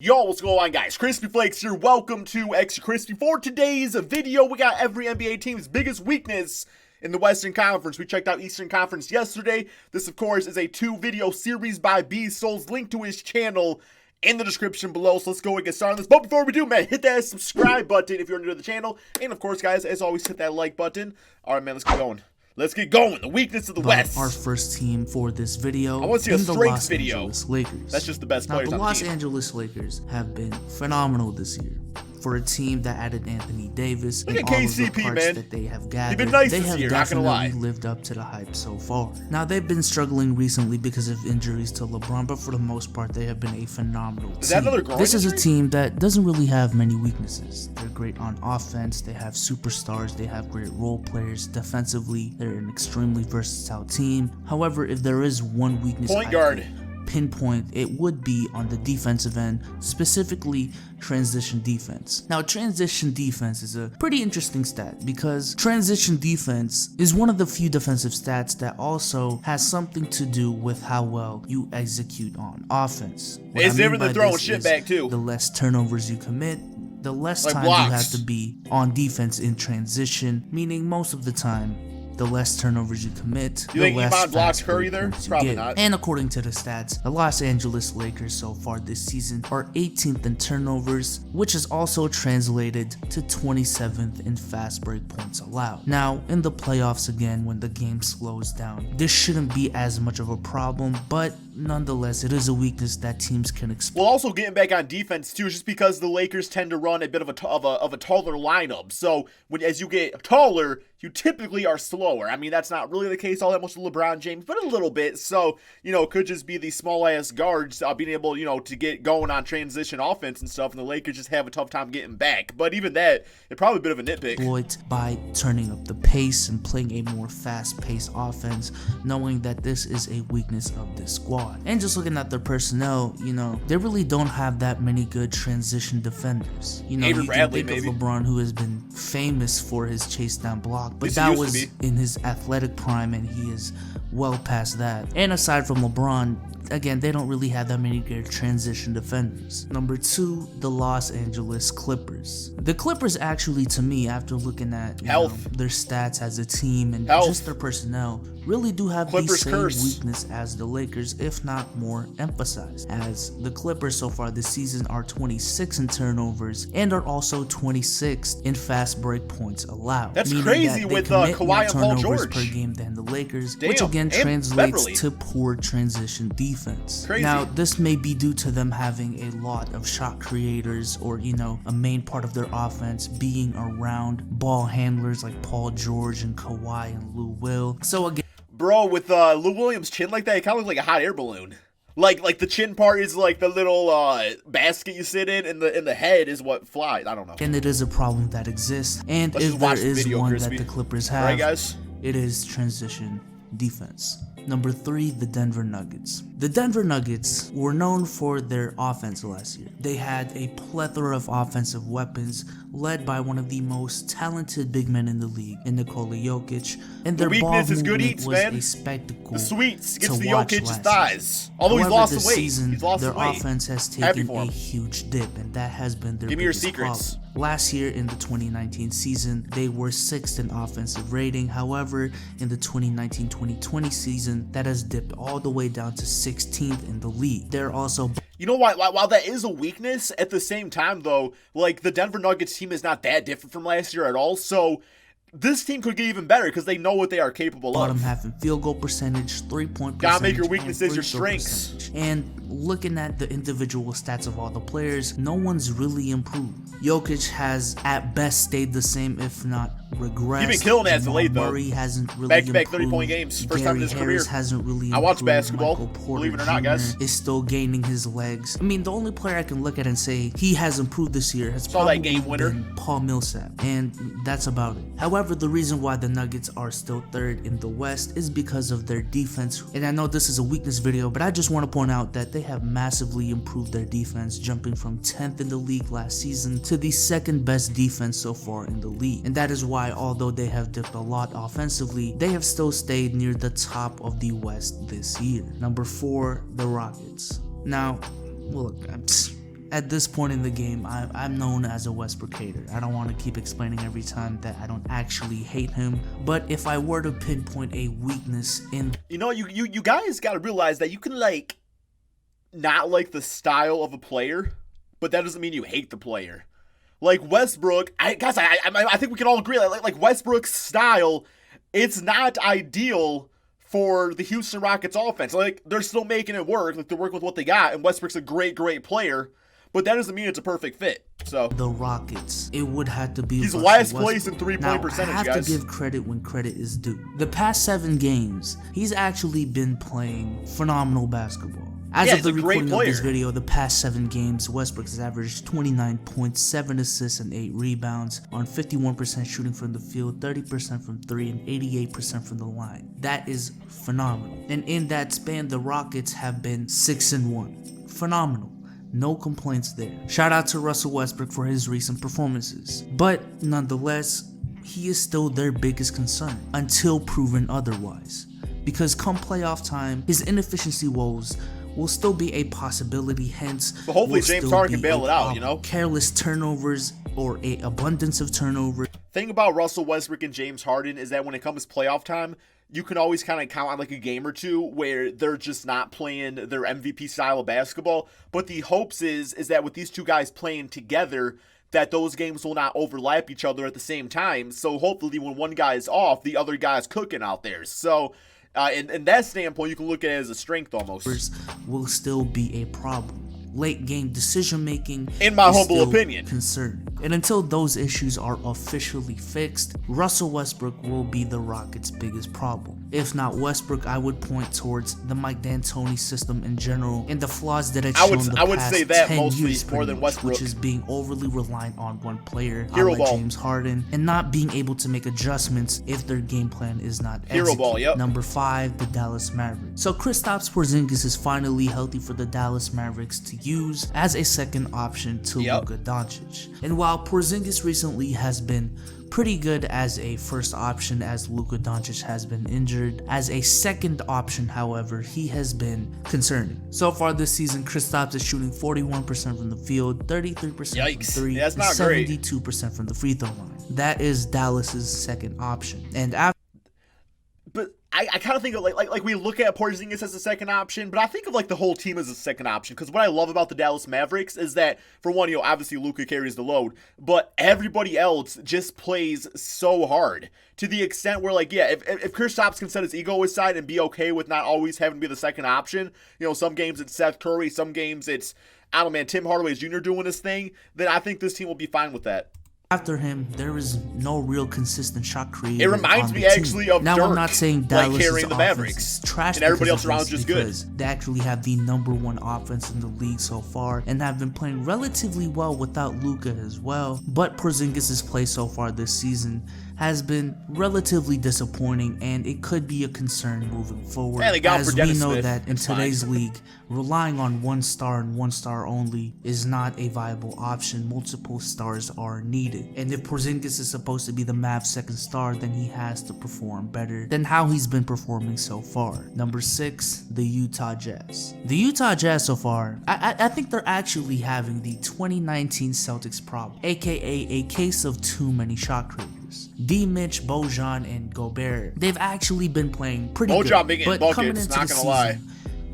Yo, what's going on, guys? Crispy Flakes here. Welcome to Extra Crispy. For today's video, we got every NBA team's biggest weakness in the Western Conference. We checked out Eastern Conference yesterday. This, of course, is a 2-video series by B Souls. Link to his channel in the description below. So let's go and get started on this. But before we do, man, hit that subscribe button if you're new to the channel. And, of course, guys, as always, hit that like button. All right, man, let's get going. Let's get going. The weakness of the West. Our first team for this video. I want to see a strengths video. Lakers. That's just the best players on the team. The Los Angeles Lakers have been phenomenal this year. For a team that added Anthony Davis and all of the parts that they have gathered, been nice they have year, definitely lived up to the hype so far. Now, they've been struggling recently because of injuries to LeBron, but for the most part, they have been a phenomenal team. This is a team that doesn't really have many weaknesses. They're great on offense, they have superstars, they have great role players. Defensively, they're an extremely versatile team. However, if there is one weakness, point guard, pinpoint, it would be on the defensive end, specifically transition defense. Now, transition defense is a pretty interesting stat because transition defense is one of the few defensive stats that also has something to do with how well you execute on offense. It's different than throwing shit back too. The less turnovers you commit, the less time you have to be on defense in transition, meaning most of the time, the less turnovers you commit, the less Iman blocks Curry there? Probably not. And according to the stats, the Los Angeles Lakers so far this season are 18th in turnovers, which is also translated to 27th in fast break points allowed. Now, in the playoffs again, when the game slows down, this shouldn't be as much of a problem, but nonetheless, it is a weakness that teams can exploit. Well, also getting back on defense too, just because the Lakers tend to run a bit of a taller lineup. So as you get taller, you typically are slower. I mean, that's not really the case all that much with LeBron James, but a little bit. So, it could just be the small-ass guards being able, to get going on transition offense and stuff, and the Lakers just have a tough time getting back. But even that, it's probably a bit of a nitpick. Exploit by turning up the pace and playing a more fast-paced offense, knowing that this is a weakness of this squad. And just looking at their personnel, they really don't have that many good transition defenders. You can think of LeBron, who has been famous for his chase down block, but that was in his athletic prime, and he is well past that. And aside from LeBron, again, they don't really have that many good transition defenders. Number 2, the Los Angeles Clippers. The Clippers actually, to me, after looking at their stats as a team and just their personnel, really do have the same weakness as the Lakers, if not more emphasized, as the Clippers so far this season are 26 in turnovers and are also 26th in fast break points allowed. That's crazy with Kawhi and Paul George per game than the Lakers, which again translates to poor transition defense. Now, this may be due to them having a lot of shot creators or, a main part of their offense being around ball handlers like Paul George and Kawhi and Lou Will. So again, bro, with Lou Williams' chin like that, it kind of looks like a hot air balloon. Like the chin part is like the little basket you sit in, and the head is what flies. I don't know. And it is a problem that exists. And if there is one that the Clippers have, right, guys? It is transition defense. Number 3, the Denver Nuggets. The Denver Nuggets were known for their offense last year. They had a plethora of offensive weapons led by one of the most talented big men in the league, in Nikola Jokic, and their ball movement was a spectacle. The sweets gets the Jokic's thighs. Although he's lost the weight. He's lost the weight. Their offense has taken a huge dip, and that has been their biggest problem. Last year in the 2019 season, they were 6th in offensive rating. However, in the 2019-2020 season, that has dipped all the way down to 16th in the league. They're also... while that is a weakness, at the same time, though, like, the Denver Nuggets team is not that different from last year at all, so this team could get even better because they know what they are capable of. Bottom half in field goal percentage, 3-point percentage. Gotta make your weaknesses your strengths. And looking at the individual stats of all the players, no one's really improved. Jokic has at best stayed the same, if not regressed. He's been killing as of late, though. Murray hasn't really back-to-back 30-point games. First time in his career. Hasn't really I watch basketball, believe it or not, guys. Is still gaining his legs. I mean, the only player I can look at and say he has improved this year has probably been Paul Millsap, and that's about it. However, the reason why the Nuggets are still 3rd in the West is because of their defense. And I know this is a weakness video, but I just want to point out that they have massively improved their defense, jumping from 10th in the league last season to the 2nd best defense so far in the league. And that is why, although they have dipped a lot offensively, they have still stayed near the top of the West this year. Number 4, the Rockets. Now, look, At this point in the game, I'm known as a Westbrook hater. I don't want to keep explaining every time that I don't actually hate him, but if I were to pinpoint a weakness in... You guys got to realize that you can, like, not like the style of a player, but that doesn't mean you hate the player. Like, Westbrook, I think we can all agree, like Westbrook's style, it's not ideal for the Houston Rockets offense. Like, they're still making it work. Like, they're working with what they got, and Westbrook's a great player, but that doesn't mean it's a perfect fit. So the Rockets, it would have to be he's Russell last Westbrook. place in three-point percentage, I have guys. to give credit when credit is due. The past 7 games, he's actually been playing phenomenal basketball. As of the recording of this video, the past 7 games, Westbrook has averaged 29 points, 7 assists, and 8 rebounds on 51% shooting from the field, 30% from 3, and 88% from the line. That is phenomenal. And in that span, the Rockets have been 6-1. Phenomenal. No complaints there. Shout out to Russell Westbrook for his recent performances. But nonetheless, he is still their biggest concern until proven otherwise. Because come playoff time, his inefficiency woes will still be a possibility, hence but hopefully James Harden can bail it out, you know? Careless turnovers or a abundance of turnovers. Thing about Russell Westbrook and James Harden is that when it comes to playoff time, you can always kind of count on like a game or two where they're just not playing their MVP style of basketball. But the hopes is that with these two guys playing together, that those games will not overlap each other at the same time. So hopefully when one guy is off, the other guy's cooking out there. So in that standpoint, you can look at it as a strength almost. Will still be a problem. Late game decision making, in my humble opinion, concern. And until those issues are officially fixed, Russell Westbrook will be the Rockets' biggest problem. If not Westbrook, I would point towards the Mike D'Antoni system in general and the flaws that it's shown the past say that 10 mostly years more than Westbrook, which is being overly reliant on one player, like James Harden, and not being able to make adjustments if their game plan is not executed. Yep. Number 5, the Dallas Mavericks. So Kristaps Porzingis is finally healthy for the Dallas Mavericks to use as a second option to Luka Doncic. And while Porzingis recently has been pretty good as a first option as Luka Doncic has been injured, as a second option, however, he has been concerning. So far this season, Kristaps is shooting 41% from the field, 33% from 3, and 72% from the free throw line. That is Dallas's second option. And after I kind of think of like we look at Porzingis as a second option, but I think of like the whole team as a second option, because what I love about the Dallas Mavericks is that, for one, obviously Luka carries the load, but everybody else just plays so hard to the extent where, like, if Kristaps can set his ego aside and be okay with not always having to be the second option, some games it's Seth Curry, some games it's, I don't know, man, Tim Hardaway Jr. doing his thing, then I think this team will be fine with that. After him, there is no real consistent shot creator. It reminds me actually of Now, Dirk, I'm not saying Dallas like carrying the Mavericks, trash, and everybody else around is just good. They actually have the #1 offense in the league so far, and have been playing relatively well without Luka as well. But Porzingis' play so far this season has been relatively disappointing, and it could be a concern moving forward. As we know that in today's league, relying on one star and one star only is not a viable option. Multiple stars are needed. And if Porzingis is supposed to be the Mavs' second star, then he has to perform better than how he's been performing so far. Number 6, the Utah Jazz. The Utah Jazz so far, I think they're actually having the 2019 Celtics problem, aka a case of too many shot creators. D-Mitch, Bojan, and Gobert, they've actually been playing pretty good. But coming into the season,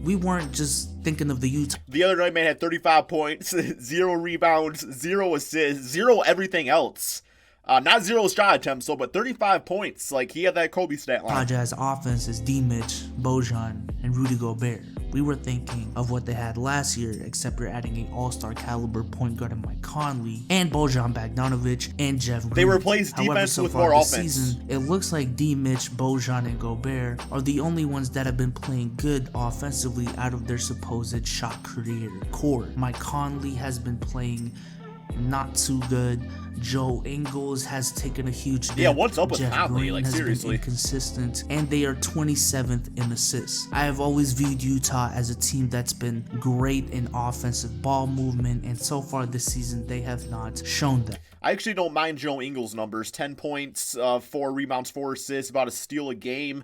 we weren't just thinking of the Utah. The other night, man, had 35 points, 0 rebounds, 0 assists, 0 everything else. Not 0 shot attempts, but 35 points. Like, he had that Kobe stat line. Jazz offense is D-Mitch, Bojan, and Rudy Gobert. We were thinking of what they had last year, except for adding an all-star caliber point guard in Mike Conley, and Bojan Bogdanovic, and Jeff Green. They replaced defense with more offense. Season, it looks like D-Mitch, Bojan, and Gobert are the only ones that have been playing good offensively out of their supposed shot creator core. Mike Conley has been playing not too good. Joe Ingles has taken a huge dip. Yeah, what's up with Jeff Conley? Green Like, has seriously. been inconsistent, and they are 27th in assists. I have always viewed Utah as a team that's been great in offensive ball movement, and so far this season they have not shown that. I actually don't mind Joe Ingles' numbers. 10 points, 4 rebounds, 4 assists, about a steal a game.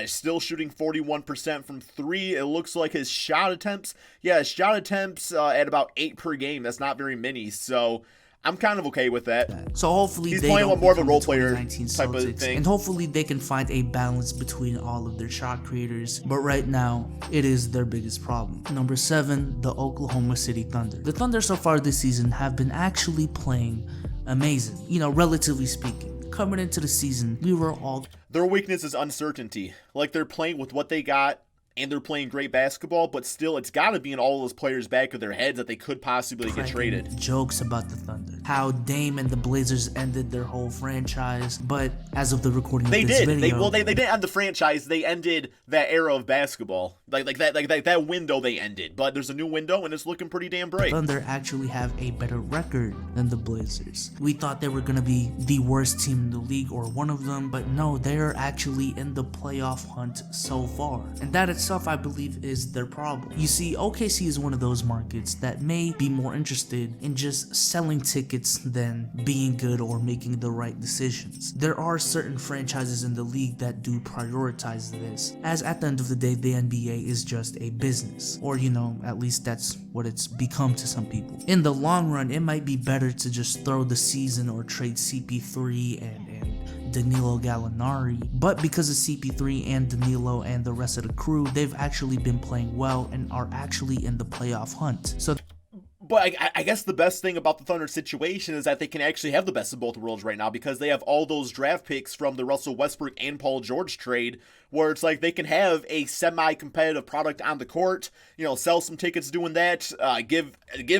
Still shooting 41% from 3. It looks like his shot attempts, at about 8 per game. That's not very many, so I'm kind of okay with that. So hopefully he's they playing don't more of a become role the player 2019 type of Celtics, thing. and hopefully they can find a balance between all of their shot creators. But right now, it is their biggest problem. Number 7, the Oklahoma City Thunder. The Thunder so far this season have been actually playing amazing, relatively speaking. Coming into the season, we were all... Their weakness is uncertainty. Like, they're playing with what they got, and they're playing great basketball, but still, it's got to be in all those players' back of their heads that they could possibly get traded. Jokes about the Thunder, how Dame and the Blazers ended their whole franchise, but as of the recording of this video, they didn't end the franchise. They ended that era of basketball, like that window they ended. But there's a new window, and it's looking pretty damn bright. The Thunder actually have a better record than the Blazers. We thought they were gonna be the worst team in the league or one of them, but no, they're actually in the playoff hunt so far, and that itself, I believe, is their problem. You see, OKC is one of those markets that may be more interested in just selling tickets than being good or making the right decisions. There are certain franchises in the league that do prioritize this, as at the end of the day, the NBA is just a business, or at least that's what it's become to some people. In the long run, it might be better to just throw the season or trade CP3 and Danilo Gallinari, but because of CP3 and Danilo and the rest of the crew, they've actually been playing well and are actually in the playoff hunt. So But I guess the best thing about the Thunder situation is that they can actually have the best of both worlds right now, because they have all those draft picks from the Russell Westbrook and Paul George trade, where it's like they can have a semi-competitive product on the court, sell some tickets doing that, give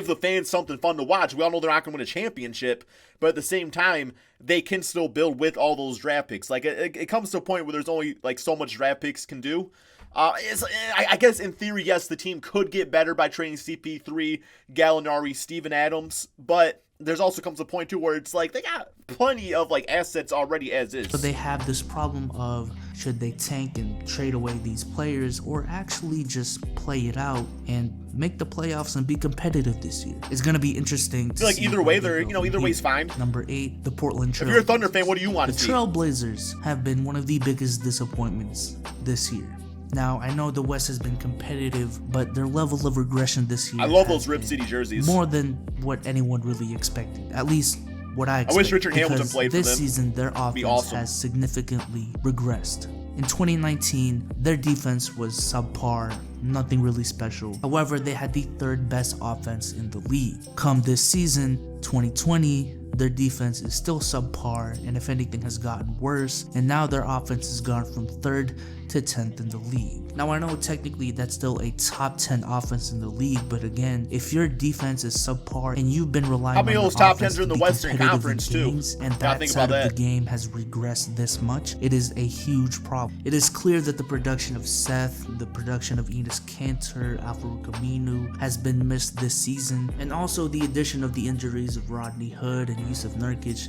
the fans something fun to watch. We all know they're not going to win a championship, but at the same time, they can still build with all those draft picks. Like, it comes to a point where there's only like so much draft picks can do. I guess in theory, yes, the team could get better by trading CP3, Gallinari, Steven Adams, but there's also comes a point too where it's like they got plenty of like assets already as is. So they have this problem of should they tank and trade away these players, or actually just play it out and make the playoffs and be competitive this year. It's gonna be interesting to see. Either way, either way's fine. Number 8, the Portland Trail. If you're a Thunder fan, what do you want to see? The Trailblazers have been one of the biggest disappointments this year. Now, I know the West has been competitive, but their level of regression this year, I love those Rip City jerseys, more than what anyone really expected. At least what I expected. I wish Richard Hamilton played for them. This season, their offense has significantly regressed. In 2019, their defense was subpar, nothing really special. However, they had the 3rd best offense in the league. Come this season, 2020, their defense is still subpar, and if anything has gotten worse, and now their offense has gone from 3rd to 10th in the league. Now I know technically that's still a top 10 offense in the league, but again, if your defense is subpar and you've been relying on your those top offense 10s are in the to be Western Conference games, too, and that side of the game has regressed this much, it is a huge problem. It is clear that the production of Seth, the production of Enes Kanter, Al-Farouq Aminu has been missed this season, and also the addition of the injuries of Rodney Hood and Yusuf Nurkic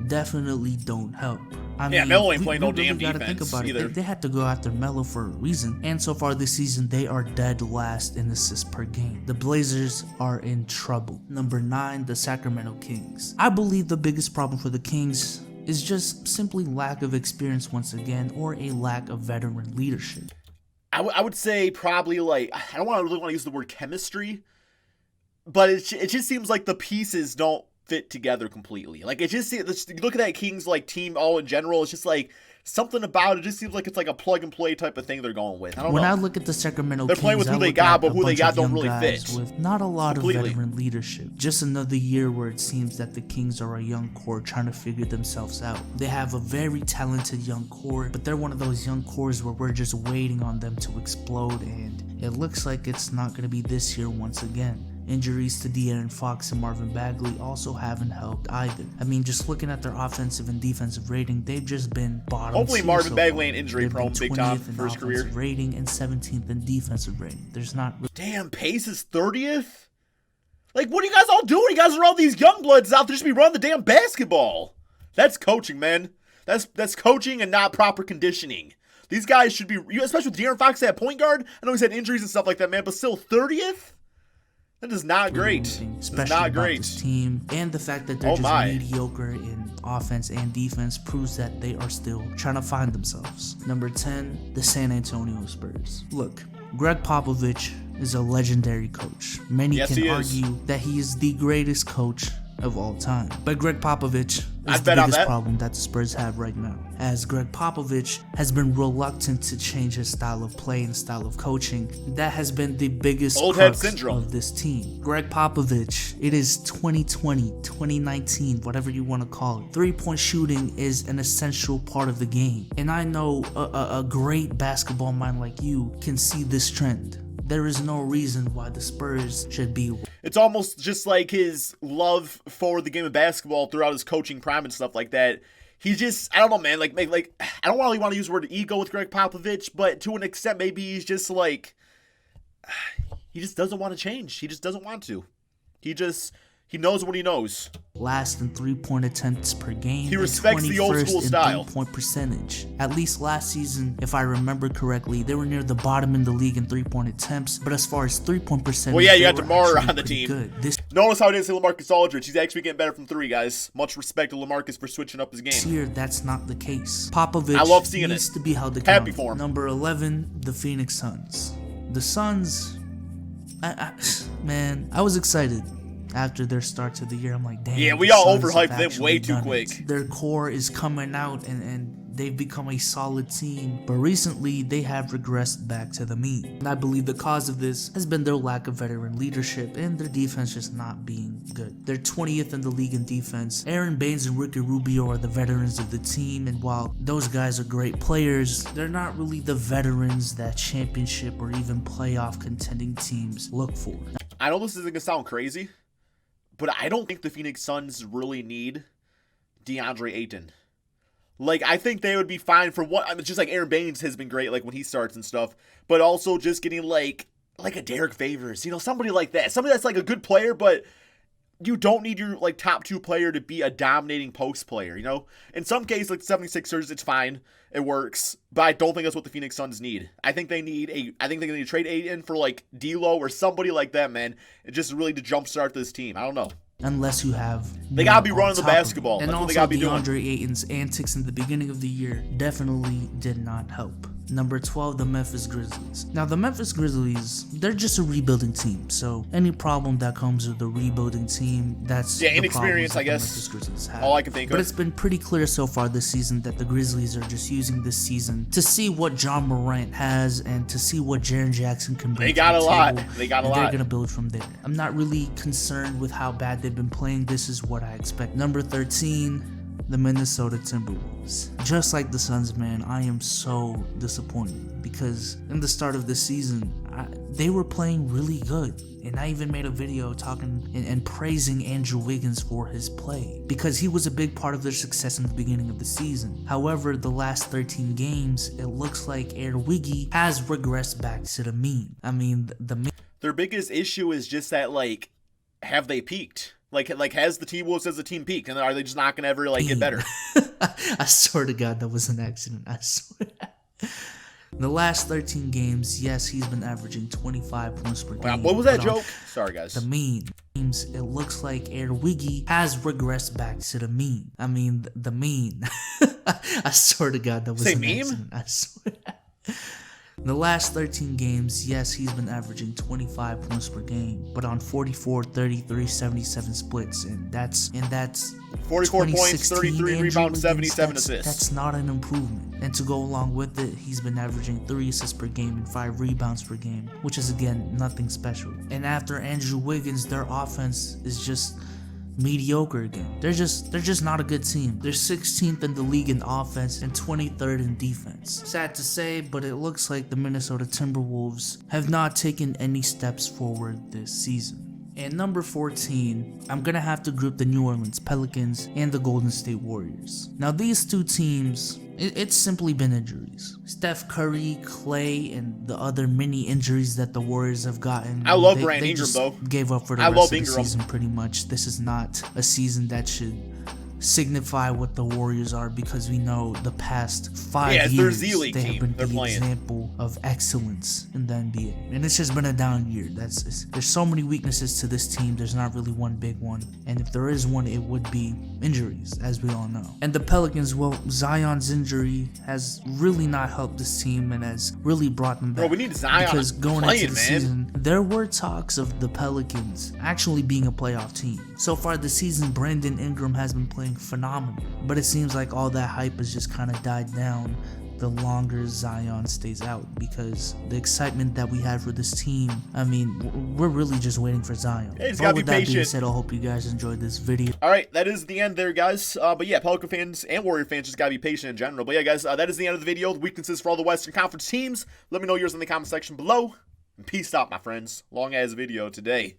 definitely don't help. I mean, Melo ain't playing no damn gotta defense think about either. They had to go after Melo for a reason, and so far this season they are dead last in assists per game. The Blazers are in trouble. Number 9, the Sacramento Kings. I believe the biggest problem for the Kings is just simply lack of experience once again, or a lack of veteran leadership. I would say probably like, I don't really want to use the word chemistry, but it just seems like the pieces don't fit together completely. Like, it just, look at that Kings like team all in general, it's just like something about it just seems like it's like a plug and play type of thing they're going with. I don't know. When I look at the Sacramento They're Kings, playing with who they got, but who they got don't really fit. With not a lot of veteran leadership. Just another year where it seems that the Kings are a young core trying to figure themselves out. They have a very talented young core, but they're one of those young cores where we're just waiting on them to explode, and it looks like it's not going to be this year once again. Injuries to De'Aaron Fox and Marvin Bagley also haven't helped either. I mean, just looking at their offensive and defensive rating, they've just been bottom. Hopefully Marvin Bagley ain't injury They've prone big time for his career. Rating and 17th in defensive rating. There's not. Damn, Pace is 30th? Like, what are you guys all doing? You guys are all these young bloods out there just be running the damn basketball. That's coaching, man. That's coaching and not proper conditioning. These guys should be, especially with De'Aaron Fox at point guard. I know he's had injuries and stuff like that, man, but still 30th? That is not great. Especially not great. This team, and the fact that they're just mediocre in offense and defense proves that they are still trying to find themselves. Number 10, the San Antonio Spurs. Look, Greg Popovich is a legendary coach. Many can argue that he is the greatest coach of all time. But Greg Popovich is the biggest problem that the Spurs have right now, as Greg Popovich has been reluctant to change his style of play and style of coaching. That has been the biggest crux of this team. Greg Popovich, it is 2020, 2019, whatever you want to call it. Three-point shooting is an essential part of the game. And I know a great basketball mind like you can see this trend. There is no reason why the Spurs should be. It's almost just like his love for the game of basketball throughout his coaching prime and stuff like that. He just, I don't know, man. Like I don't really want to use the word ego with Greg Popovich, but to an extent, maybe he's just like, he just doesn't want to change. He just doesn't want to. He knows what he knows. Last in three-point attempts per game. He respects the old school style. Three-point percentage. At least last season, if I remember correctly, they were near the bottom in the league in three-point attempts. But as far as three-point percentage, well, yeah, you got DeMar on the team. Good. Notice how I didn't say LaMarcus Aldridge. He's actually getting better from three, guys. Much respect to LaMarcus for switching up his game. This year, that's not the case. Popovich needs to be held accountable. Happy for him. Number 11, the Phoenix Suns. The Suns, man, I was excited. After their start to the year, I'm like, damn. Yeah, we all overhyped them way too quick. Their core is coming out and they've become a solid team. But recently, they have regressed back to the mean. And I believe the cause of this has been their lack of veteran leadership and their defense just not being good. They're 20th in the league in defense. Aaron Baines and Ricky Rubio are the veterans of the team. And while those guys are great players, they're not really the veterans that championship or even playoff contending teams look for. I know this is going to sound crazy, but I don't think the Phoenix Suns really need DeAndre Ayton. Like, I think they would be fine for what, I mean, just like Aaron Baines has been great, like when he starts and stuff, but also just getting like a Derek Favors, you know, somebody like that. Somebody that's like a good player, but you don't need your like top two player to be a dominating post player, you know? In some cases, like the 76ers, it's fine. It works. But I don't think that's what the Phoenix Suns need. I think they need to trade Ayton for like D'Lo or somebody like that, man. It just really to jumpstart this team. I don't know. Unless you have, they gotta be running the basketball. And that's also what they gotta be doing. DeAndre Ayton's antics in the beginning of the year definitely did not help. Number 12, the Memphis Grizzlies. Now, the Memphis Grizzlies, they're just a rebuilding team. So any problem that comes with the rebuilding team, that's inexperience, I guess. The Memphis Grizzlies have. All I can think of. But it's been pretty clear so far this season that the Grizzlies are just using this season to see what John Morant has and to see what Jaren Jackson can bring. They got a lot. They got a lot. They're gonna build from there. I'm not really concerned with how bad they've been playing. This is what I expect. Number 13. The Minnesota Timberwolves. Just like the Suns, man, I am so disappointed because in the start of the season, they were playing really good. And I even made a video talking and praising Andrew Wiggins for his play because he was a big part of their success in the beginning of the season. However, the last 13 games, it looks like Air Wiggy has regressed back to the mean. I mean, their biggest issue is just that, like, have they peaked? Like has the T-Wolves as a team peaked? And are they just not going to ever, like, get better? I swear to God, that was an accident. I swear. In the last 13 games, yes, he's been averaging 25 points per game. What was that joke? Sorry, guys. The mean. It looks like Air Wiggy has regressed back to the mean. I mean, the mean. I swear to God, that was an accident. I swear. In the last 13 games, yes, he's been averaging 25 points per game, but on 44, 33, 77 splits, and that's 44 points, 33 rebounds, 77 assists. That's not an improvement. And to go along with it, he's been averaging 3 assists per game and 5 rebounds per game, which is again nothing special. And after Andrew Wiggins, their offense is just mediocre again. They're just not a good team. They're 16th in the league in offense and 23rd in defense. Sad to say, but it looks like the Minnesota Timberwolves have not taken any steps forward this season. And number 14, I'm gonna have to group the New Orleans Pelicans and the Golden State Warriors. Now these two teams, it's simply been injuries. Steph Curry, Clay, and the other mini injuries that the Warriors have gotten. I love Brandon Ingram, though. Gave up for the rest of the season pretty much. This is not a season that should signify what the Warriors are, because we know the past 5 it's years their Z-League they have team been they're the playing. example of excellence in the NBA, and it's just been a down year. There's so many weaknesses to this team. There's not really one big one, and if there is one, it would be injuries, as we all know. And the Pelicans, well, Zion's injury has really not helped this team and has really brought them back. Bro, we need Zion because going playing, into the season, there were talks of the Pelicans actually being a playoff team. So far this season, Brandon Ingram has been playing phenomenal, but it seems like all that hype has just kind of died down the longer Zion stays out, because the excitement that we had for this team, I mean, we're really just waiting for Zion. Yeah, he's but gotta be with that being patient. said, I hope you guys enjoyed this video. All right, that is the end there, guys. But yeah, Pelican fans and Warrior fans just gotta be patient in general. But yeah, guys, that is the end of the video. The weaknesses for all the Western Conference teams. Let me know yours in the comment section below. And peace out, my friends. Long ass video today.